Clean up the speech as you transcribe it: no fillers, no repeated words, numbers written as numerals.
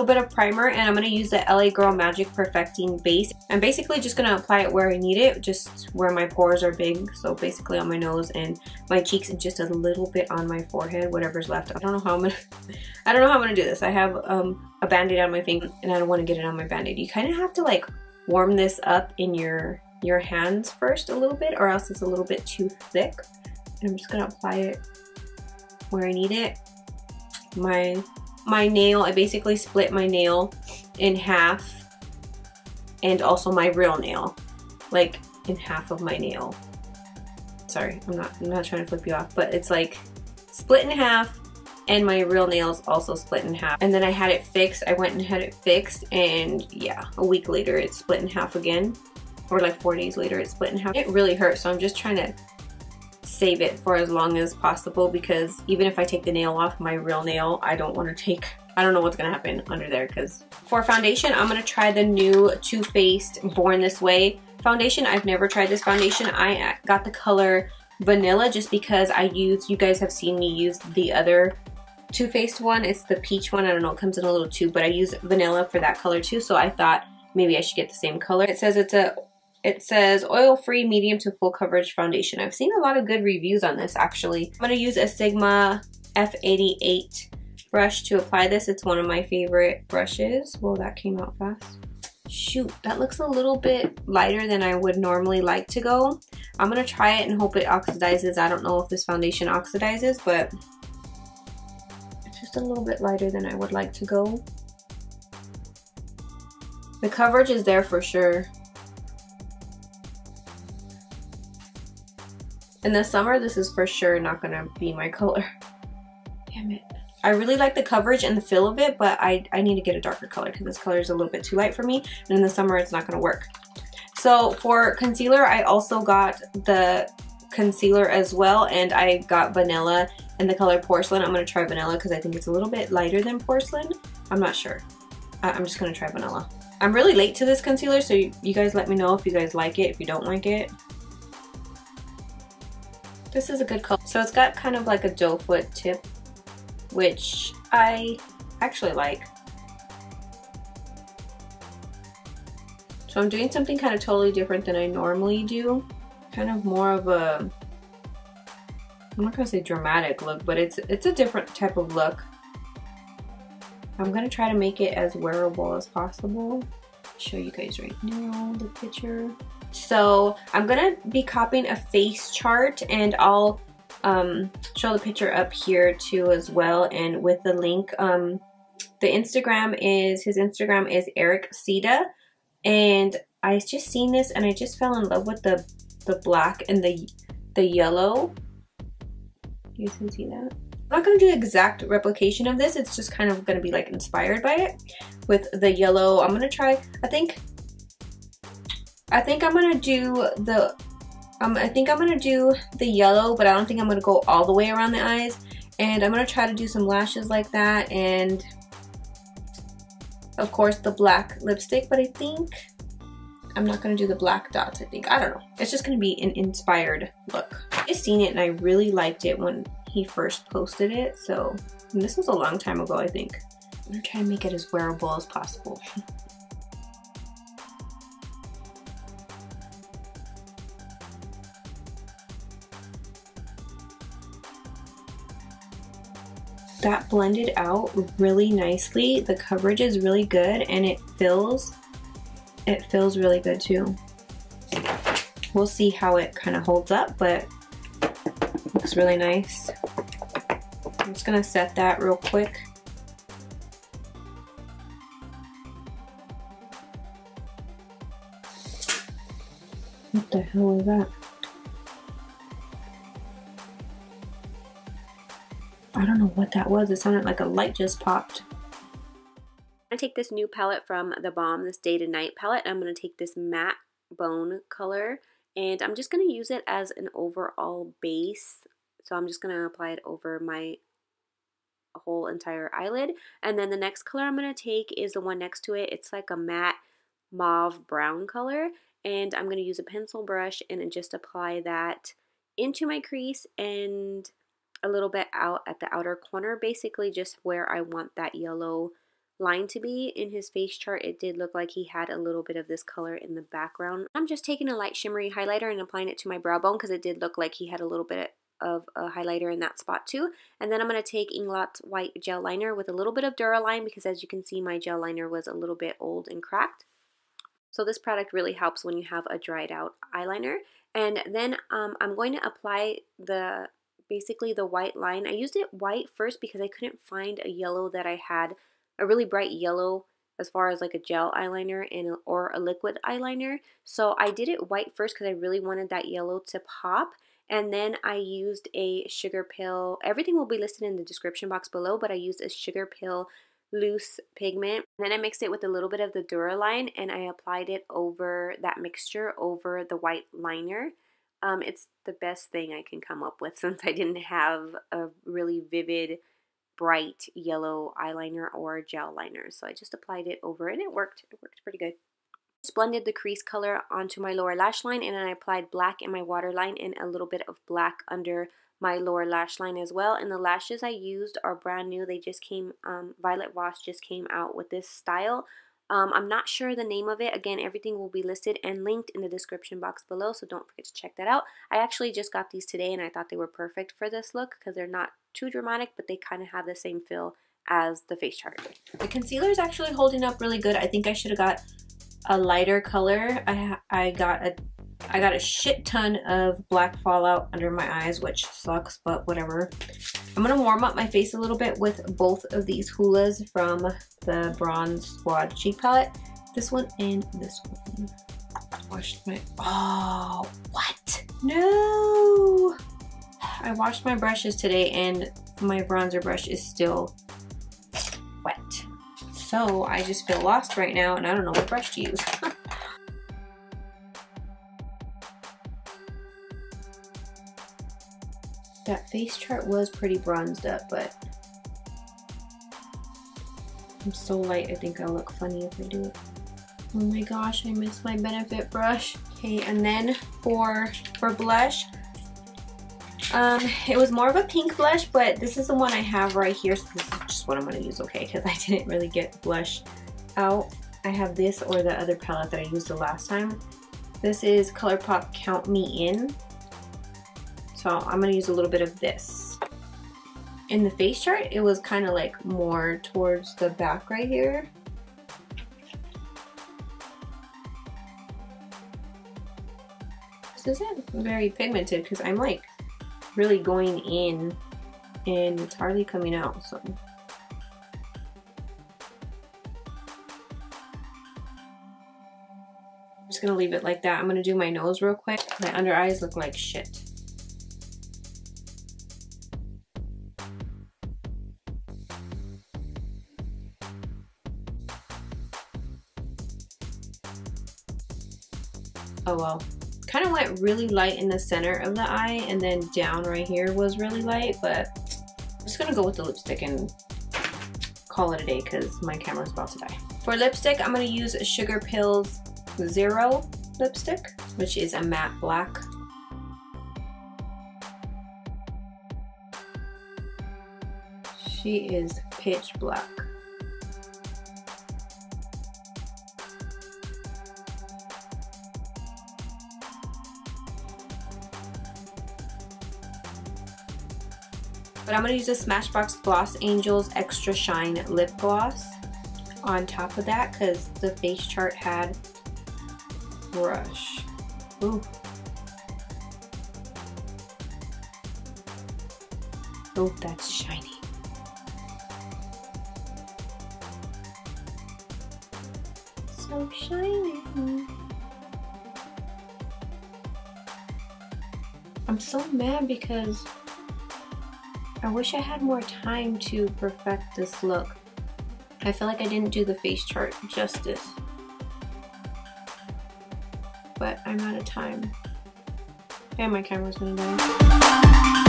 bit of primer, and I'm going to use the LA Girl Magic Perfecting Base. I'm basically just going to apply it where I need it, just where my pores are big. So basically on my nose and my cheeks and just a little bit on my forehead, whatever's left. I don't know how I'm gonna do this. I have a band-aid on my finger and I don't want to get it on my band-aid. You kind of have to like warm this up in your hands first a little bit, or else it's a little bit too thick. And I'm just gonna apply it where I need it. My nail, I basically split my nail in half, and also my real nail, like in half of my nail. Sorry, I'm not trying to flip you off, but it's like split in half, and my real nail's also split in half. And then I had it fixed. I went and had it fixed, and yeah, a week later it's split in half again, or like 4 days later it's split in half. It really hurts, so I'm just trying to save it for as long as possible, because even if I take the nail off, my real nail, I don't want to take, I don't know what's gonna happen under there. Because for foundation, I'm gonna try the new Too Faced Born This Way foundation. I've never tried this foundation. I got the color Vanilla just because you guys have seen me use the other Too Faced one. It's the peach one. I don't know, it comes in a little tube, but I use vanilla for that color too, so I thought maybe I should get the same color. It says oil-free medium to full coverage foundation. I've seen a lot of good reviews on this actually. I'm gonna use a Sigma F88 brush to apply this. It's one of my favorite brushes. Whoa, that came out fast. Shoot, that looks a little bit lighter than I would normally like to go. I'm gonna try it and hope it oxidizes. I don't know if this foundation oxidizes, but it's just a little bit lighter than I would like to go. The coverage is there for sure. In the summer, this is for sure not gonna be my color. Damn it. I really like the coverage and the feel of it, but I need to get a darker color because this color is a little bit too light for me. And in the summer, it's not gonna work. So for concealer, I also got the concealer as well, and I got vanilla in the color Porcelain. I'm gonna try vanilla because I think it's a little bit lighter than Porcelain. I'm not sure. I'm just gonna try vanilla. I'm really late to this concealer, so you guys let me know if you guys like it, if you don't like it. This is a good color. So it's got kind of like a doe foot tip, which I actually like. So I'm doing something kind of totally different than I normally do. Kind of more of a, I'm not gonna say dramatic look, but it's a different type of look. I'm gonna try to make it as wearable as possible. I'll show you guys right now the picture. So I'm gonna be copying a face chart, and I'll show the picture up here too as well, and with the link. His Instagram is Eric Sita, and I just seen this and I just fell in love with the black and the yellow. You can see that. I'm not going to do the exact replication of this. It's just kind of going to be like inspired by it with the yellow. I'm going to try, I think I'm going to do the yellow, but I don't think I'm going to go all the way around the eyes. And I'm going to try to do some lashes like that, and of course the black lipstick, but I think I'm not going to do the black dots. I don't know. It's just going to be an inspired look. I just seen it and I really liked it when he first posted it. So, and this was a long time ago, I think. I'm going to try to make it as wearable as possible. That blended out really nicely. The coverage is really good, and it feels really good too. We'll see how it kind of holds up, but it looks really nice. I'm just gonna set that real quick. What the hell was that? I don't know what that was. It sounded like a light just popped. I'm gonna take this new palette from The Balm, this Day to Night palette. I'm gonna take this matte bone color, and I'm just gonna use it as an overall base. So I'm just gonna apply it over my whole entire eyelid. And then the next color I'm gonna take is the one next to it. It's like a matte mauve brown color, and I'm gonna use a pencil brush and just apply that into my crease and a little bit out at the outer corner, basically just where I want that yellow line to be. In his face chart, it did look like he had a little bit of this color in the background. I'm just taking a light shimmery highlighter and applying it to my brow bone because it did look like he had a little bit of a highlighter in that spot too. And then I'm going to take Inglot's white gel liner with a little bit of Duraline because as you can see, my gel liner was a little bit old and cracked. So this product really helps when you have a dried out eyeliner. And then I'm going to apply basically the white line. I used it white first because I couldn't find a yellow that I had, a really bright yellow as far as like a gel eyeliner or a liquid eyeliner. So I did it white first because I really wanted that yellow to pop. And then I used a sugar pill. Everything will be listed in the description box below, but I used a sugar pill loose pigment. And then I mixed it with a little bit of the Duraline and I applied it over that mixture over the white liner. It's the best thing I can come up with since I didn't have a really vivid bright yellow eyeliner or gel liner. So I just applied it over and it worked. It worked pretty good. Just blended the crease color onto my lower lash line and then I applied black in my waterline and a little bit of black under my lower lash line as well. And the lashes I used are brand new. They just came, Violet Voss just came out with this style. I'm not sure the name of it. Again, everything will be listed and linked in the description box below, so don't forget to check that out. I actually just got these today and I thought they were perfect for this look because they're not too dramatic, but they kind of have the same feel as the face chart. The concealer is actually holding up really good. I think I should have got a lighter color. I got a shit ton of black fallout under my eyes, which sucks, but whatever. I'm gonna warm up my face a little bit with both of these hulas from the Bronze Squad cheek palette. This one and this one. Washed my, oh, what? No! I washed my brushes today and my bronzer brush is still wet. So I just feel lost right now and I don't know what brush to use. That face chart was pretty bronzed up, but I'm so light I think I'll look funny if I do it. Oh my gosh, I missed my Benefit brush. Okay, and then for blush, it was more of a pink blush, but this is the one I have right here, so this is just what I'm going to use, okay, because I didn't really get blush out. I have this or the other palette that I used the last time. This is ColourPop Count Me In. So I'm going to use a little bit of this. In the face chart, it was kind of like more towards the back right here. This isn't very pigmented because I'm like really going in and it's hardly coming out. So I'm just going to leave it like that. I'm going to do my nose real quick. My under eyes look like shit. Oh well, kind of went really light in the center of the eye and then down right here was really light, but I'm just gonna go with the lipstick and call it a day because my camera's about to die. For lipstick, I'm gonna use Sugar Pill's Zero lipstick, which is a matte black. She is pitch black. But I'm going to use the Smashbox Gloss Angels Extra Shine Lip Gloss on top of that because the face chart had brush. Ooh. Oh, that's shiny. So shiny. I'm so mad because I wish I had more time to perfect this look. I feel like I didn't do the face chart justice. But I'm out of time. And my camera's gonna die.